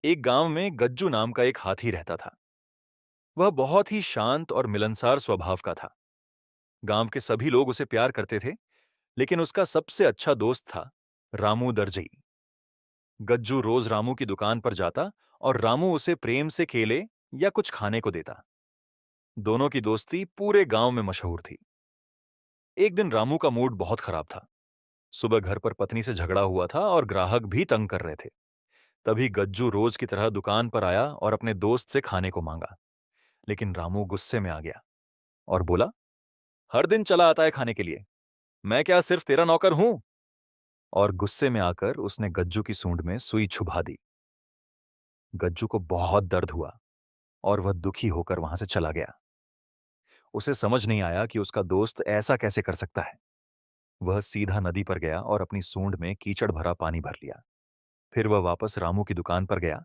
एक गांव में गज्जू नाम का एक हाथी रहता था। वह बहुत ही शांत और मिलनसार स्वभाव का था। गांव के सभी लोग उसे प्यार करते थे, लेकिन उसका सबसे अच्छा दोस्त था रामू दर्जी। गज्जू रोज रामू की दुकान पर जाता और रामू उसे प्रेम से केले या कुछ खाने को देता। दोनों की दोस्ती पूरे गांव में मशहूर थी। एक दिन रामू का मूड बहुत खराब था। सुबह घर पर पत्नी से झगड़ा हुआ था और ग्राहक भी तंग कर रहे थे। तभी गज्जू रोज की तरह दुकान पर आया और अपने दोस्त से खाने को मांगा। लेकिन रामू गुस्से में आ गया और बोला, हर दिन चला आता है खाने के लिए, मैं क्या सिर्फ तेरा नौकर हूं? और गुस्से में आकर उसने गज्जू की सूंड में सुई छुभा दी। गज्जू को बहुत दर्द हुआ और वह दुखी होकर वहां से चला गया। उसे समझ नहीं आया कि उसका दोस्त ऐसा कैसे कर सकता है। वह सीधा नदी पर गया और अपनी सूंड में कीचड़ भरा पानी भर लिया। फिर वह वापस रामू की दुकान पर गया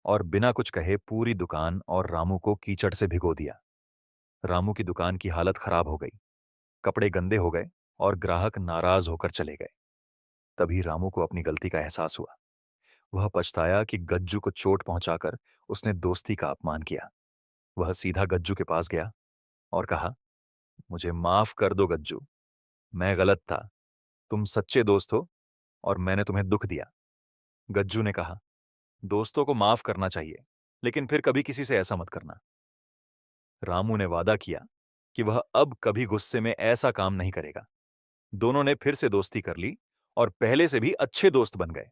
और बिना कुछ कहे पूरी दुकान और रामू को कीचड़ से भिगो दिया। रामू की दुकान की हालत खराब हो गई, कपड़े गंदे हो गए और ग्राहक नाराज होकर चले गए। तभी रामू को अपनी गलती का एहसास हुआ। वह पछताया कि गज्जू को चोट पहुंचाकर उसने दोस्ती का अपमान किया। वह सीधा गज्जू के पास गया और कहा, मुझे माफ कर दो गज्जू, मैं गलत था। तुम सच्चे दोस्त हो और मैंने तुम्हें दुख दिया। गज्जू ने कहा, दोस्तों को माफ करना चाहिए, लेकिन फिर कभी किसी से ऐसा मत करना। रामू ने वादा किया कि वह अब कभी गुस्से में ऐसा काम नहीं करेगा। दोनों ने फिर से दोस्ती कर ली और पहले से भी अच्छे दोस्त बन गए।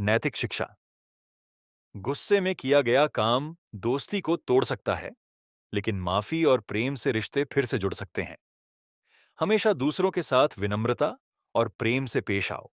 नैतिक शिक्षा। गुस्से में किया गया काम दोस्ती को तोड़ सकता है, लेकिन माफी और प्रेम से रिश्ते फिर से जुड़ सकते हैं। हमेशा दूसरों के साथ विनम्रता और प्रेम से पेश आओ।